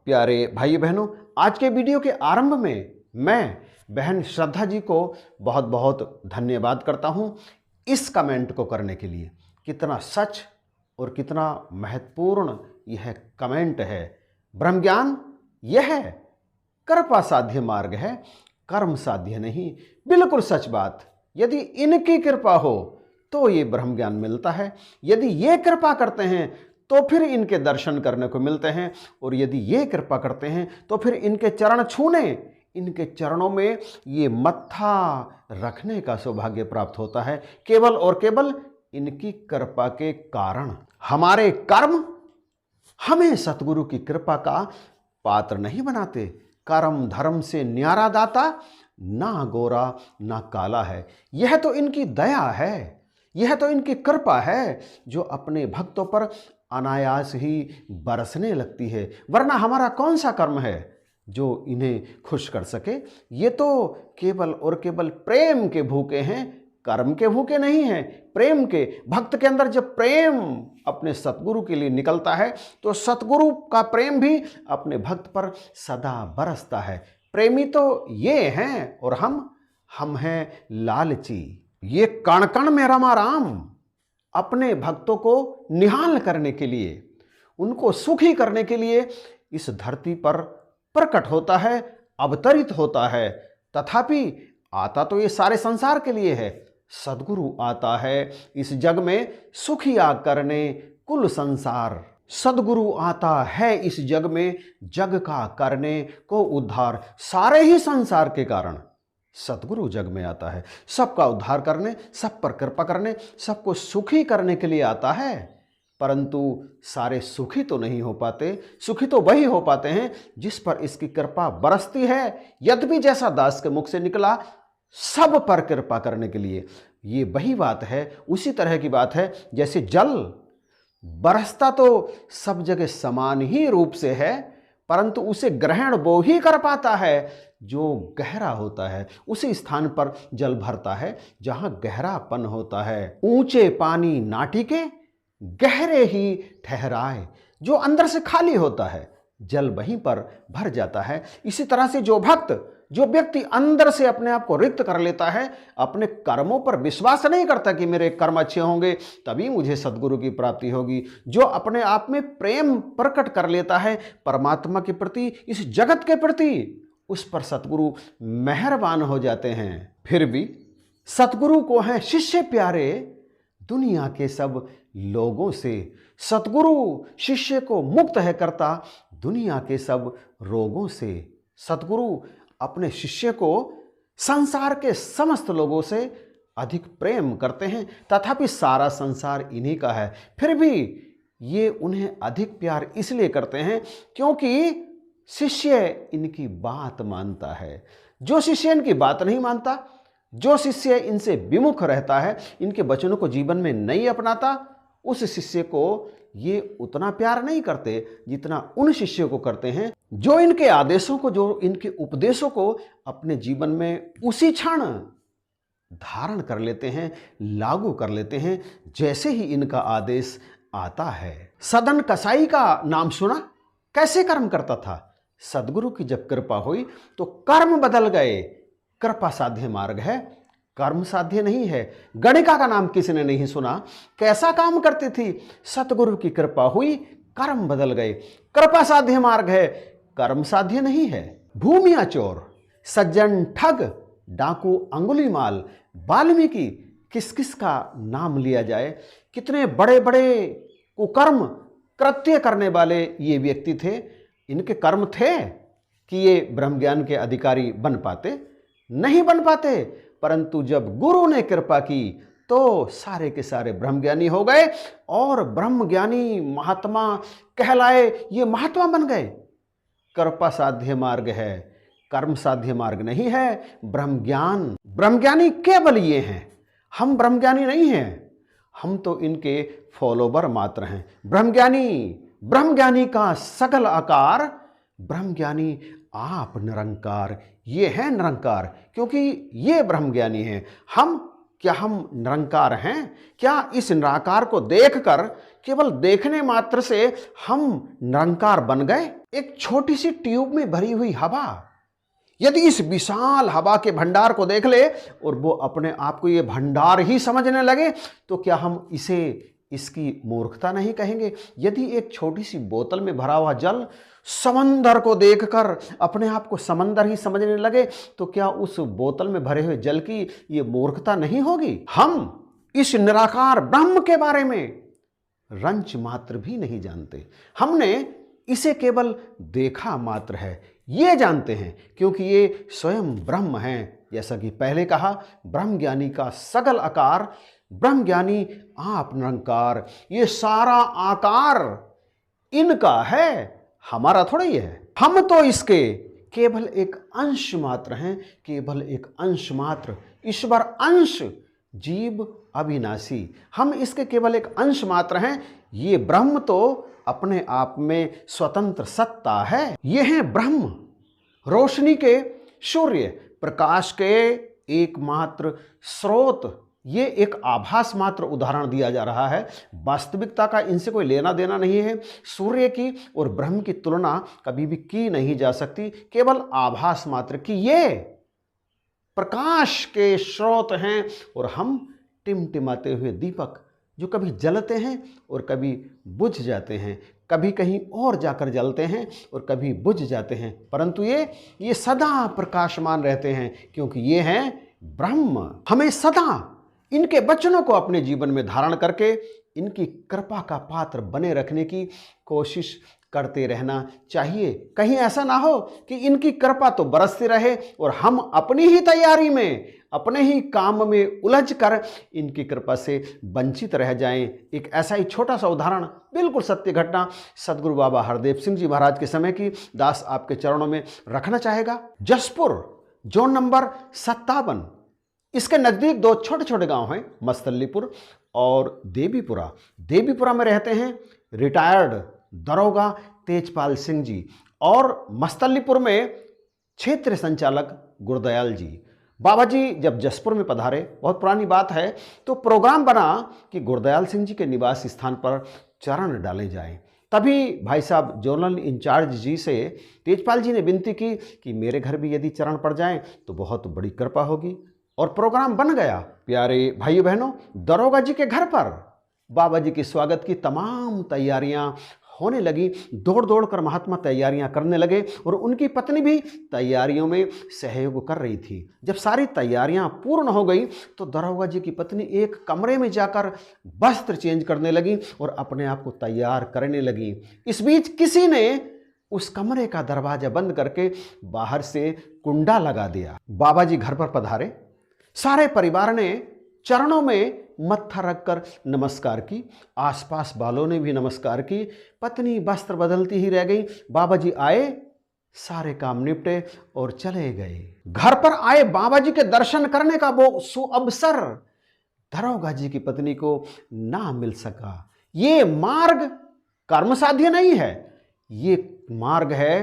प्यारे भाई बहनों, आज के वीडियो के आरंभ में मैं बहन श्रद्धा जी को बहुत बहुत धन्यवाद करता हूं इस कमेंट को करने के लिए। कितना सच और कितना महत्वपूर्ण यह कमेंट है। ब्रह्म ज्ञान यह कृपा साध्य मार्ग है, कर्म साध्य नहीं। बिल्कुल सच बात। यदि इनकी कृपा हो तो ये ब्रह्म ज्ञान मिलता है, यदि ये कृपा करते हैं तो फिर इनके दर्शन करने को मिलते हैं, और यदि ये कृपा करते हैं तो फिर इनके चरण छूने, इनके चरणों में ये मत्था रखने का सौभाग्य प्राप्त होता है, केवल और केवल इनकी कृपा के कारण। हमारे कर्म हमें सतगुरु की कृपा का पात्र नहीं बनाते। कर्म धर्म से न्यारा दाता, ना गोरा ना काला है। यह तो इनकी दया है, यह तो इनकी कृपा है जो अपने भक्तों पर अनायास ही बरसने लगती है। वरना हमारा कौन सा कर्म है जो इन्हें खुश कर सके। ये तो केवल और केवल प्रेम के भूखे हैं, कर्म के भूखे नहीं हैं, प्रेम के। भक्त के अंदर जब प्रेम अपने सतगुरु के लिए निकलता है तो सतगुरु का प्रेम भी अपने भक्त पर सदा बरसता है। प्रेमी तो ये हैं और हम हैं लालची। ये कण कण में रमा राम अपने भक्तों को निहाल करने के लिए, उनको सुखी करने के लिए इस धरती पर प्रकट होता है, अवतरित होता है। तथापि आता तो ये सारे संसार के लिए है। सद्गुरु आता है इस जग में सुखिया करने कुल संसार। सद्गुरु आता है इस जग में जग का करने को उद्धार। सारे ही संसार के कारण सतगुरु जग में आता है, सबका उद्धार करने, सब पर कृपा करने, सबको सुखी करने के लिए आता है। परंतु सारे सुखी तो नहीं हो पाते। सुखी तो वही हो पाते हैं जिस पर इसकी कृपा बरसती है। यद्यपि जैसा दास के मुख से निकला, सब पर कृपा करने के लिए। ये वही बात है, उसी तरह की बात है जैसे जल बरसता तो सब जगह समान ही रूप से है, परंतु उसे ग्रहण वो ही कर पाता है जो गहरा होता है। उसी स्थान पर जल भरता है जहां गहरापन होता है। ऊंचे पानी नाटिके गहरे ही ठहराए। जो अंदर से खाली होता है जल वहीं पर भर जाता है। इसी तरह से जो भक्त, जो व्यक्ति अंदर से अपने आप को रिक्त कर लेता है, अपने कर्मों पर विश्वास नहीं करता कि मेरे कर्म अच्छे होंगे तभी मुझे सद्गुरु की प्राप्ति होगी, जो अपने आप में प्रेम प्रकट कर लेता है परमात्मा के प्रति, इस जगत के प्रति, उस पर सतगुरु मेहरबान हो जाते हैं। फिर भी सतगुरु को हैं शिष्य प्यारे दुनिया के सब लोगों से। सतगुरु शिष्य को मुक्त है करता दुनिया के सब रोगों से। सतगुरु अपने शिष्य को संसार के समस्त लोगों से अधिक प्रेम करते हैं, तथापि सारा संसार इन्हीं का है। फिर भी ये उन्हें अधिक प्यार इसलिए करते हैं क्योंकि शिष्य इनकी बात मानता है। जो शिष्य इनकी बात नहीं मानता, जो शिष्य इनसे विमुख रहता है, इनके वचनों को जीवन में नहीं अपनाता, उस शिष्य को ये उतना प्यार नहीं करते जितना उन शिष्यों को करते हैं जो इनके आदेशों को, जो इनके उपदेशों को अपने जीवन में उसी क्षण धारण कर लेते हैं, लागू कर लेते हैं जैसे ही इनका आदेश आता है। सदन कसाई का नाम सुना? कैसे कर्म करता था? सदगुरु की जब कृपा हुई तो कर्म बदल गए। कृपा साध्य मार्ग है, कर्म साध्य नहीं है। गणिका का नाम किसी ने नहीं सुना? कैसा काम करती थी? सतगुरु की कृपा हुई, कर्म बदल गए। कृपा साध्य मार्ग है, कर्म साध्य नहीं है। भूमिया चोर, सज्जन ठग, डाकू अंगुलीमाल, वाल्मीकि, किस किस का नाम लिया जाए। कितने बड़े बड़े कुकर्म कृत्य करने वाले ये व्यक्ति थे। इनके कर्म थे कि ये ब्रह्म ज्ञान के अधिकारी बन पाते? नहीं बन पाते। परंतु जब गुरु ने कृपा की तो सारे के सारे ब्रह्मज्ञानी हो गए और ब्रह्मज्ञानी महात्मा कहलाए। ये महात्मा बन गए। कृपा साध्य मार्ग है, कर्म साध्य मार्ग नहीं है। ब्रह्मज्ञान, ब्रह्मज्ञानी केवल ये हैं। हम ब्रह्मज्ञानी नहीं हैं, हम तो इनके फॉलोवर मात्र हैं। ब्रह्मज्ञानी का सकल आकार, ब्रह्मज्ञानी आप निरंकार। ये है निरंकार क्योंकि ये ब्रह्मज्ञानी हैं। हम निरंकार हैं? क्या इस निराकार को देखकर, केवल देखने मात्र से हम निरंकार बन गए? एक छोटी सी ट्यूब में भरी हुई हवा यदि इस विशाल हवा के भंडार को देख ले और वो अपने आप को ये भंडार ही समझने लगे, तो क्या हम इसे इसकी मूर्खता नहीं कहेंगे? यदि एक छोटी सी बोतल में भरा हुआ जल समंदर को देखकर अपने आप को समंदर ही समझने लगे, तो क्या उस बोतल में भरे हुए जल की ये मूर्खता नहीं होगी? हम इस निराकार ब्रह्म के बारे में रंच मात्र भी नहीं जानते। हमने इसे केवल देखा मात्र है, ये जानते हैं क्योंकि ये स्वयं ब्रह्म हैं। जैसा कि पहले कहा, ब्रह्म ज्ञानी का सगल आकार, ब्रह्म ज्ञानी आप निरंकार। ये सारा आकार इनका है, हमारा थोड़ा ही है। हम तो इसके केवल एक अंश मात्र हैं, केवल एक अंश मात्र। ईश्वर अंश, जीव अविनाशी। हम इसके केवल एक अंश मात्र हैं। ये ब्रह्म तो अपने आप में स्वतंत्र सत्ता है। ये है ब्रह्म, रोशनी के सूर्य, प्रकाश के एकमात्र स्रोत। ये एक आभास मात्र उदाहरण दिया जा रहा है, वास्तविकता का इनसे कोई लेना देना नहीं है। सूर्य की और ब्रह्म की तुलना कभी भी की नहीं जा सकती, केवल आभास मात्र की। ये प्रकाश के स्रोत हैं और हम टिमटिमाते हुए दीपक जो कभी जलते हैं और कभी बुझ जाते हैं, कभी कहीं और जाकर जलते हैं और कभी बुझ जाते हैं, परंतु ये सदा प्रकाशमान रहते हैं क्योंकि ये हैं ब्रह्म। हमें सदा इनके वचनों को अपने जीवन में धारण करके इनकी कृपा का पात्र बने रखने की कोशिश करते रहना चाहिए। कहीं ऐसा ना हो कि इनकी कृपा तो बरसती रहे और हम अपनी ही तैयारी में, अपने ही काम में उलझ कर इनकी कृपा से वंचित रह जाएं। एक ऐसा ही छोटा सा उदाहरण, बिल्कुल सत्य घटना सदगुरु बाबा हरदेव सिंह जी महाराज के समय की, दास आपके चरणों में रखना चाहेगा। जसपुर जोन नंबर 57, इसके नज़दीक दो छोटे छोटे गांव हैं, मस्तल्लीपुर और देवीपुरा। देवीपुरा में रहते हैं रिटायर्ड दरोगा तेजपाल सिंह जी और मस्तल्लीपुर में क्षेत्र संचालक गुरदयाल जी। बाबा जी जब जसपुर में पधारे, बहुत पुरानी बात है, तो प्रोग्राम बना कि गुरदयाल सिंह जी के निवास स्थान पर चरण डाले जाएं। तभी भाई साहब जोनल इंचार्ज जी से तेजपाल जी ने विनती की कि मेरे घर भी यदि चरण पड़ जाएं तो बहुत बड़ी कृपा होगी, और प्रोग्राम बन गया। प्यारे भाइयों बहनों, दरोगा जी के घर पर बाबा जी के स्वागत की तमाम तैयारियां होने लगी। दौड़ दौड़ कर महात्मा तैयारियां करने लगे और उनकी पत्नी भी तैयारियों में सहयोग कर रही थी। जब सारी तैयारियां पूर्ण हो गई तो दरोगा जी की पत्नी एक कमरे में जाकर वस्त्र चेंज करने लगी और अपने आप को तैयार करने लगी। इस बीच किसी ने उस कमरे का दरवाजा बंद करके बाहर से कुंडा लगा दिया। बाबा जी घर पर पधारे, सारे परिवार ने चरणों में मत्था रखकर नमस्कार की, आसपास वालों ने भी नमस्कार की। पत्नी वस्त्र बदलती ही रह गई। बाबा जी आए, सारे काम निपटे और चले गए। घर पर आए बाबा जी के दर्शन करने का वो सुअवसर दरोगा जी की पत्नी को ना मिल सका। ये मार्ग कर्म साध्य नहीं है, ये मार्ग है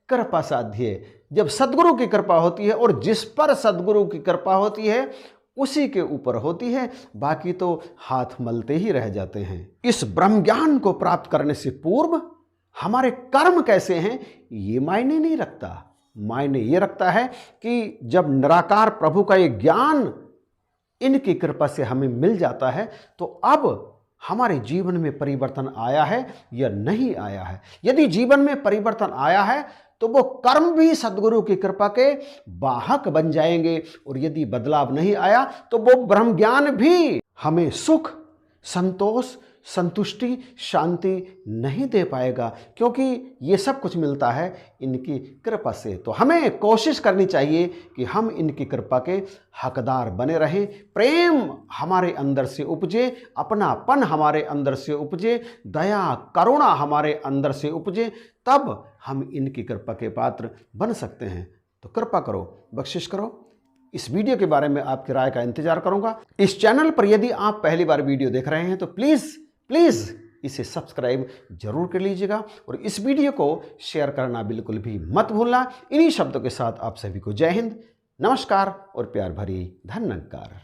कृपा साध्य। जब सद्गुरु की कृपा होती है और जिस पर सद्गुरु की कृपा होती है उसी के ऊपर होती है, बाकी तो हाथ मलते ही रह जाते हैं। इस ब्रह्म ज्ञान को प्राप्त करने से पूर्व हमारे कर्म कैसे हैं ये मायने नहीं रखता। मायने ये रखता है कि जब निराकार प्रभु का ये ज्ञान इनकी कृपा से हमें मिल जाता है तो अब हमारे जीवन में परिवर्तन आया है या नहीं आया है। यदि जीवन में परिवर्तन आया है तो वो कर्म भी सद्गुरु की कृपा के वाहक बन जाएंगे, और यदि बदलाव नहीं आया तो वो ब्रह्म ज्ञान भी हमें सुख, संतोष, संतुष्टि, शांति नहीं दे पाएगा, क्योंकि ये सब कुछ मिलता है इनकी कृपा से। तो हमें कोशिश करनी चाहिए कि हम इनकी कृपा के हकदार बने रहें। प्रेम हमारे अंदर से उपजे, अपनापन हमारे अंदर से उपजे, दया करुणा हमारे अंदर से उपजे, तब हम इनकी कृपा के पात्र बन सकते हैं। तो कृपा करो, बख्शिश करो। इस वीडियो के बारे में आपकी राय का इंतजार करूंगा। इस चैनल पर यदि आप पहली बार वीडियो देख रहे हैं तो प्लीज़ इसे सब्सक्राइब जरूर कर लीजिएगा और इस वीडियो को शेयर करना बिल्कुल भी मत भूलना। इन्हीं शब्दों के साथ आप सभी को जय हिंद, नमस्कार और प्यार भरी धन्यवाद।